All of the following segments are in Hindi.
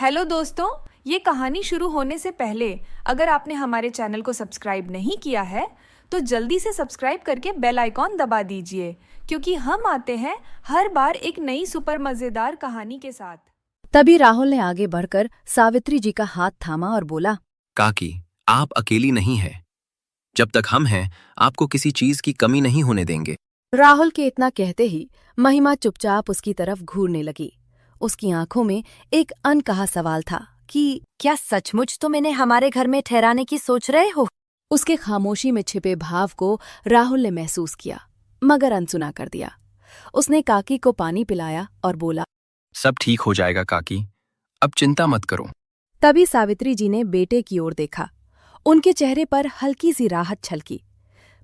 हेलो दोस्तों, ये कहानी शुरू होने से पहले अगर आपने हमारे चैनल को सब्सक्राइब नहीं किया है तो जल्दी से सब्सक्राइब करके बेल आइकॉन दबा दीजिए क्योंकि हम आते हैं हर बार एक नई सुपर मज़ेदार कहानी के साथ। तभी राहुल ने आगे बढ़कर सावित्री जी का हाथ थामा और बोला, काकी, आप अकेली नहीं हैं। जब तक हम हैं, आपको किसी चीज की कमी नहीं होने देंगे। राहुल के इतना कहते ही महिमा चुपचाप उसकी तरफ घूरने लगी। उसकी आंखों में एक अनकहा सवाल था कि क्या सचमुच तुम इन्हें हमारे घर में ठहराने की सोच रहे हो? उसके खामोशी में छिपे भाव को राहुल ने महसूस किया, मगर अनसुना कर दिया। उसने काकी को पानी पिलाया और बोला, सब ठीक हो जाएगा काकी, अब चिंता मत करो। तभी सावित्री जी ने बेटे की ओर देखा। उनके चेहरे पर हल्की सी राहत छलकी।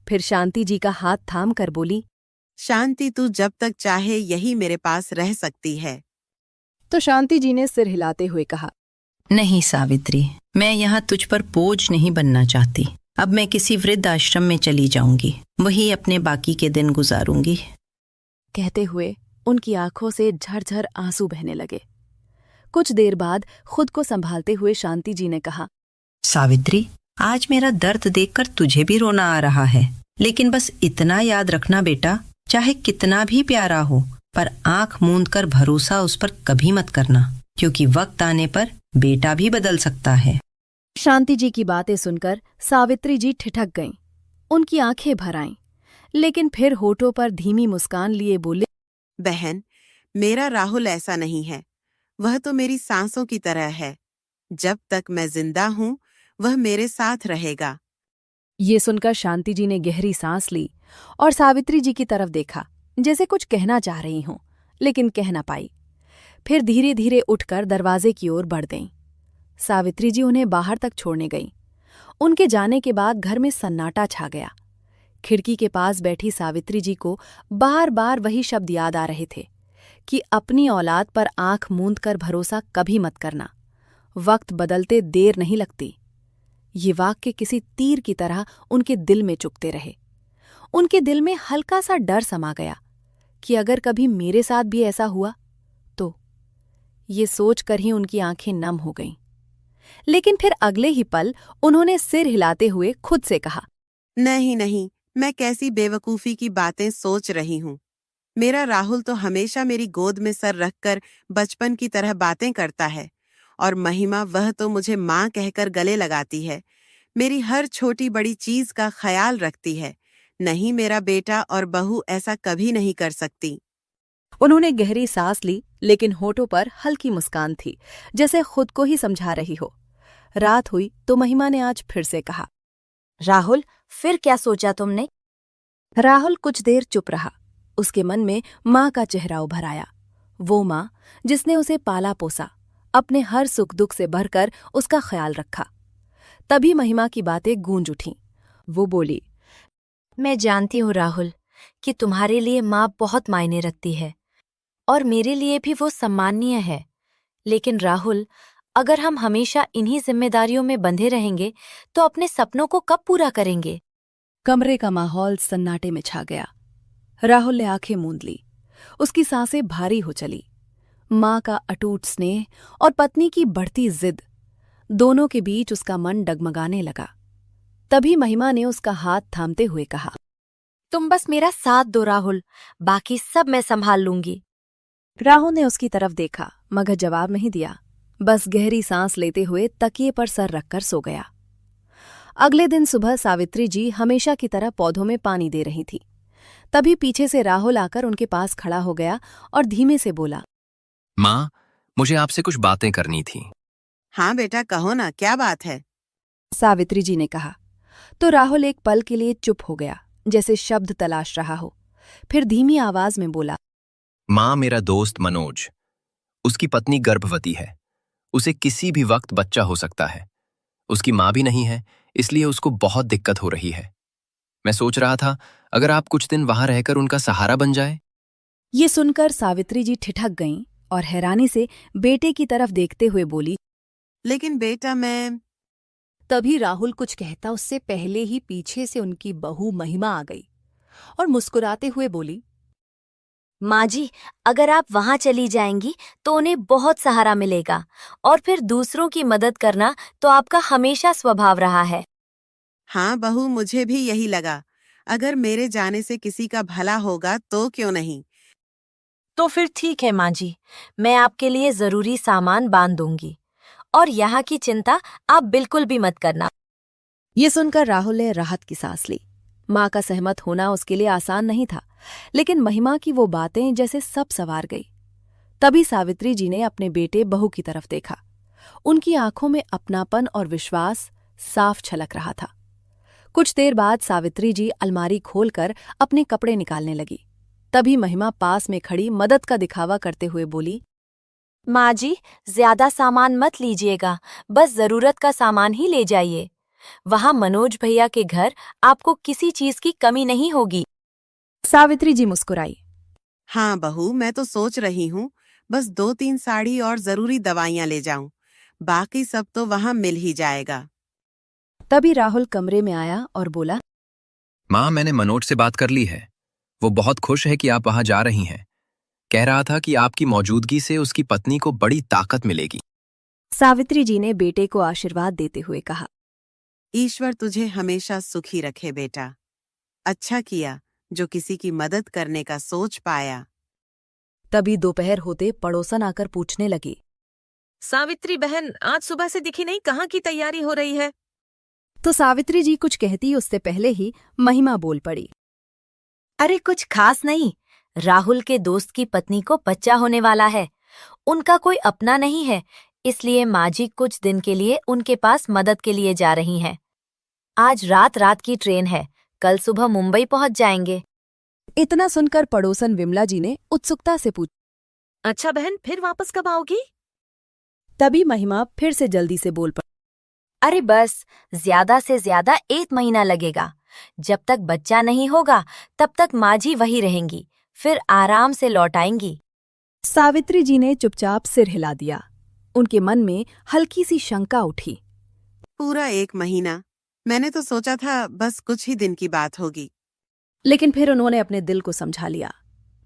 फिर शांति जी का हाथ थाम कर बोली, शांति, तू जब तक चाहे यही मेरे पास रह सकती है। तो शांति जी ने सिर हिलाते हुए कहा, नहीं सावित्री, मैं यहाँ तुझ पर बोझ नहीं बनना चाहती। अब मैं किसी वृद्ध आश्रम में चली जाऊंगी, वही अपने बाकी के दिन गुजारूंगी। कहते हुए उनकी आंखों से झरझर आंसू बहने लगे। कुछ देर बाद खुद को संभालते हुए शांति जी ने कहा, सावित्री, आज मेरा दर्द देखकर तुझे भी रोना आ रहा है, लेकिन बस इतना याद रखना बेटा, चाहे कितना भी प्यारा हो, पर आंख मूंद कर भरोसा उस पर कभी मत करना, क्योंकि वक्त आने पर बेटा भी बदल सकता है। शांति जी की बातें सुनकर सावित्री जी ठिठक गईं। उनकी आंखें भर आईं, लेकिन फिर होठों पर धीमी मुस्कान लिए बोले, बहन, मेरा राहुल ऐसा नहीं है। वह तो मेरी सांसों की तरह है। जब तक मैं जिंदा हूँ, वह मेरे साथ रहेगा। ये सुनकर शांति जी ने गहरी सांस ली और सावित्री जी की तरफ देखा, जैसे कुछ कहना चाह रही हों, लेकिन कह न पाई। फिर धीरे धीरे उठकर दरवाजे की ओर बढ़ गईं। सावित्री जी उन्हें बाहर तक छोड़ने गईं। उनके जाने के बाद घर में सन्नाटा छा गया। खिड़की के पास बैठी सावित्री जी को बार बार वही शब्द याद आ रहे थे कि अपनी औलाद पर आंख मूंद कर भरोसा कभी मत करना, वक्त बदलते देर नहीं लगती। ये वाक्य किसी तीर की तरह उनके दिल में चुभते रहे। उनके दिल में हल्का सा डर समा गया कि अगर कभी मेरे साथ भी ऐसा हुआ तो। ये सोचकर ही उनकी आंखें नम हो गईं। लेकिन फिर अगले ही पल उन्होंने सिर हिलाते हुए खुद से कहा, नहीं नहीं, मैं कैसी बेवकूफी की बातें सोच रही हूँ। मेरा राहुल तो हमेशा मेरी गोद में सर रखकर बचपन की तरह बातें करता है, और महिमा, वह तो मुझे माँ कहकर गले लगाती है। मेरी हर छोटी बड़ी चीज का ख्याल रखती है। नहीं, मेरा बेटा और बहू ऐसा कभी नहीं कर सकती। उन्होंने गहरी सांस ली, लेकिन होठों पर हल्की मुस्कान थी, जैसे खुद को ही समझा रही हो। रात हुई तो महिमा ने आज फिर से कहा, राहुल, फिर क्या सोचा तुमने? राहुल कुछ देर चुप रहा। उसके मन में माँ का चेहरा उभर आया। वो माँ जिसने उसे पाला पोसा, अपने हर सुख दुख से भरकर उसका ख्याल रखा। तभी महिमा की बातें गूंज उठीं। वो बोली, मैं जानती हूँ राहुल कि तुम्हारे लिए माँ बहुत मायने रखती है और मेरे लिए भी वो सम्माननीय है। लेकिन राहुल, अगर हम हमेशा इन्हीं जिम्मेदारियों में बंधे रहेंगे तो अपने सपनों को कब पूरा करेंगे? कमरे का माहौल सन्नाटे में छा गया। राहुल ने आंखें मूंद ली। उसकी सांसें भारी हो चली। माँ का अटूट स्नेह और पत्नी की बढ़ती जिद, दोनों के बीच उसका मन डगमगाने लगा। तभी महिमा ने उसका हाथ थामते हुए कहा, तुम बस मेरा साथ दो राहुल, बाकी सब मैं संभाल लूंगी। राहुल ने उसकी तरफ देखा, मगर जवाब नहीं दिया। बस गहरी सांस लेते हुए तकिए पर सर रखकर सो गया। अगले दिन सुबह सावित्री जी हमेशा की तरह पौधों में पानी दे रही थी। तभी पीछे से राहुल आकर उनके पास खड़ा हो गया और धीमे से बोला, माँ, मुझे आपसे कुछ बातें करनी थी। हाँ बेटा, कहो ना, क्या बात है? सावित्री जी ने कहा। तो राहुल एक पल के लिए चुप हो गया, जैसे शब्द तलाश रहा हो। फिर धीमी आवाज में बोला, माँ, मेरा दोस्त मनोज, उसकी पत्नी गर्भवती है। उसे किसी भी वक्त बच्चा हो सकता है। उसकी माँ भी नहीं है, इसलिए उसको बहुत दिक्कत हो रही है। मैं सोच रहा था अगर आप कुछ दिन वहां रहकर उनका सहारा बन जाए। ये सुनकर सावित्री जी ठिठक गईं और हैरानी से बेटे की तरफ देखते हुए बोली, लेकिन बेटा, मैं। तभी राहुल कुछ कहता उससे पहले ही पीछे से उनकी बहू महिमा आ गई और मुस्कुराते हुए बोली, माँ जी, अगर आप वहाँ चली जाएंगी तो उन्हें बहुत सहारा मिलेगा और फिर दूसरों की मदद करना तो आपका हमेशा स्वभाव रहा है। हाँ बहू, मुझे भी यही लगा। अगर मेरे जाने से किसी का भला होगा तो क्यों नहीं। तो फिर ठीक है माँ जी, मैं आपके लिए जरूरी सामान बांध दूंगी और यहाँ की चिंता आप बिल्कुल भी मत करना। ये सुनकर राहुल ने राहत की सांस ली। माँ का सहमत होना उसके लिए आसान नहीं था, लेकिन महिमा की वो बातें जैसे सब संवार गई। तभी सावित्री जी ने अपने बेटे बहू की तरफ देखा। उनकी आंखों में अपनापन और विश्वास साफ छलक रहा था। कुछ देर बाद सावित्री जी अलमारी खोलकर अपने कपड़े निकालने लगी। तभी महिमा पास में खड़ी मदद का दिखावा करते हुए बोली, माँ जी, ज्यादा सामान मत लीजिएगा, बस जरूरत का सामान ही ले जाइए। वहाँ मनोज भैया के घर आपको किसी चीज की कमी नहीं होगी। सावित्री जी मुस्कुराई। हाँ बहू, मैं तो सोच रही हूँ बस 2-3 साड़ी और जरूरी दवाइयाँ ले जाऊं। बाकी सब तो वहाँ मिल ही जाएगा। तभी राहुल कमरे में आया और बोला, माँ, मैंने मनोज से बात कर ली है। वो बहुत खुश है कि आप वहां जा रही हैं। कह रहा था कि आपकी मौजूदगी से उसकी पत्नी को बड़ी ताकत मिलेगी। सावित्री जी ने बेटे को आशीर्वाद देते हुए कहा, ईश्वर तुझे हमेशा सुखी रखे बेटा। अच्छा किया जो किसी की मदद करने का सोच पाया। तभी दोपहर होते पड़ोसन आकर पूछने लगी, सावित्री बहन, आज सुबह से दिखी नहीं, कहाँ की तैयारी हो रही है? तो सावित्री जी कुछ कहती उससे पहले ही महिमा बोल पड़ी, अरे कुछ खास नहीं, राहुल के दोस्त की पत्नी को बच्चा होने वाला है। उनका कोई अपना नहीं है, इसलिए माँ जी कुछ दिन के लिए उनके पास मदद के लिए जा रही हैं। आज रात की ट्रेन है, कल सुबह मुंबई पहुंच जाएंगे। इतना सुनकर पड़ोसन विमला जी ने उत्सुकता से पूछा। अच्छा बहन, फिर वापस कब आओगी? तभी महिमा फिर से जल्दी से बोल पड़ी, अरे बस, ज्यादा से ज्यादा 1 महीना लगेगा। जब तक बच्चा नहीं होगा तब तक माँ जी वही रहेंगी, फिर आराम से लौट आएंगी। सावित्री जी ने चुपचाप सिर हिला दिया। उनके मन में हल्की सी शंका उठी। पूरा 1 महीना? मैंने तो सोचा था बस कुछ ही दिन की बात होगी। लेकिन फिर उन्होंने अपने दिल को समझा लिया।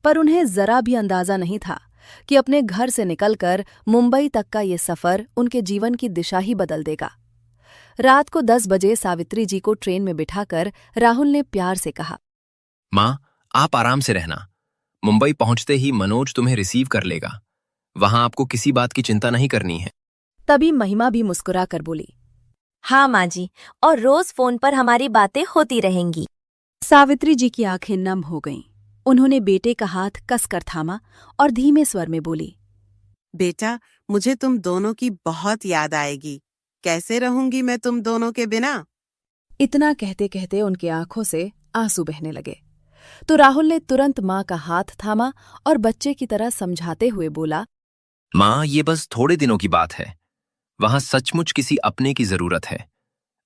पर उन्हें जरा भी अंदाजा नहीं था कि अपने घर से निकलकर मुंबई तक का ये सफर उनके जीवन की दिशा ही बदल देगा। रात को 10 बजे सावित्री जी को ट्रेन में बिठाकर राहुल ने प्यार से कहा, माँ, आप आराम से रहना। मुंबई पहुंचते ही मनोज तुम्हें रिसीव कर लेगा। वहां आपको किसी बात की चिंता नहीं करनी है। तभी महिमा भी मुस्कुरा कर बोली, हाँ माँ जी, और रोज फोन पर हमारी बातें होती रहेंगी। सावित्री जी की आंखें नम हो गईं। उन्होंने बेटे का हाथ कसकर थामा और धीमे स्वर में बोली, बेटा, मुझे तुम दोनों की बहुत याद आएगी। कैसे रहूंगी मैं तुम दोनों के बिना? इतना कहते कहते उनकी आंखों से आंसू बहने लगे। तो राहुल ने तुरंत माँ का हाथ थामा और बच्चे की तरह समझाते हुए बोला, माँ, ये बस थोड़े दिनों की बात है। वहां सचमुच किसी अपने की जरूरत है।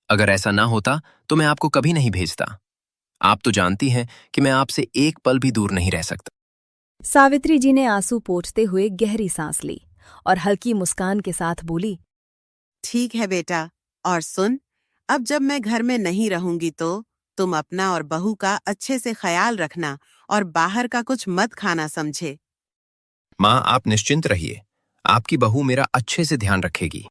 अगर ऐसा ना होता तो मैं आपको कभी नहीं भेजता। आप तो जानती हैं कि मैं आपसे एक पल भी दूर नहीं रह सकता। सावित्री जी ने आंसू पोंछते हुए गहरी सांस ली और हल्की मुस्कान के साथ बोली, ठीक है बेटा, और सुन, अब जब मैं घर में नहीं रहूंगी तो तुम अपना और बहू का अच्छे से ख्याल रखना और बाहर का कुछ मत खाना, समझे? माँ, आप निश्चिंत रहिए। आपकी बहू मेरा अच्छे से ध्यान रखेगी।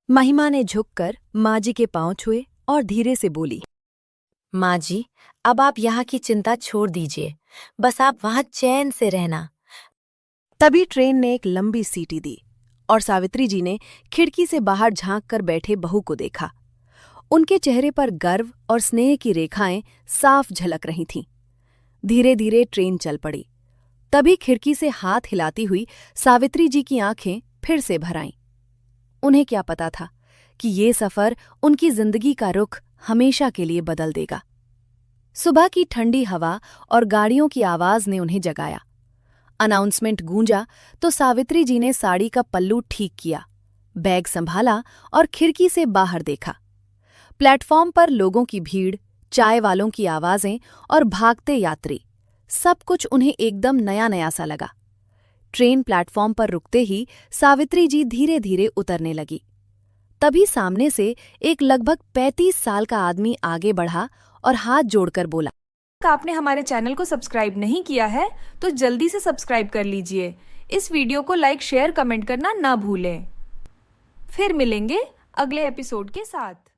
महिमा ने झुककर माँ जी के पांव छुए और धीरे से बोली, माँ जी, अब आप यहाँ की चिंता छोड़ दीजिए, बस आप वहाँ चैन से रहना। तभी ट्रेन ने एक लंबी सीटी दी और सावित्री जी ने खिड़की से बाहर झांक कर बैठे बहू को देखा। उनके चेहरे पर गर्व और स्नेह की रेखाएं साफ झलक रही थीं। धीरे धीरे ट्रेन चल पड़ी। तभी खिड़की से हाथ हिलाती हुई सावित्री जी की आंखें फिर से भर आईं। उन्हें क्या पता था कि ये सफर उनकी जिंदगी का रुख हमेशा के लिए बदल देगा। सुबह की ठंडी हवा और गाड़ियों की आवाज ने उन्हें जगाया। अनाउंसमेंट गूंजा तो सावित्री जी ने साड़ी का पल्लू ठीक किया, बैग संभाला और खिड़की से बाहर देखा। प्लेटफॉर्म पर लोगों की भीड़, चाय वालों की आवाजें और भागते यात्री, सब कुछ उन्हें एकदम नया नया सा लगा। ट्रेन प्लेटफॉर्म पर रुकते ही सावित्री जी धीरे धीरे उतरने लगी। तभी सामने से एक लगभग 35 साल का आदमी आगे बढ़ा और हाथ जोड़कर बोला, आपने हमारे चैनल को सब्सक्राइब नहीं किया है तो जल्दी से सब्सक्राइब कर लीजिए। इस वीडियो को लाइक, शेयर, कमेंट करना ना भूलें। फिर मिलेंगे अगले एपिसोड के साथ।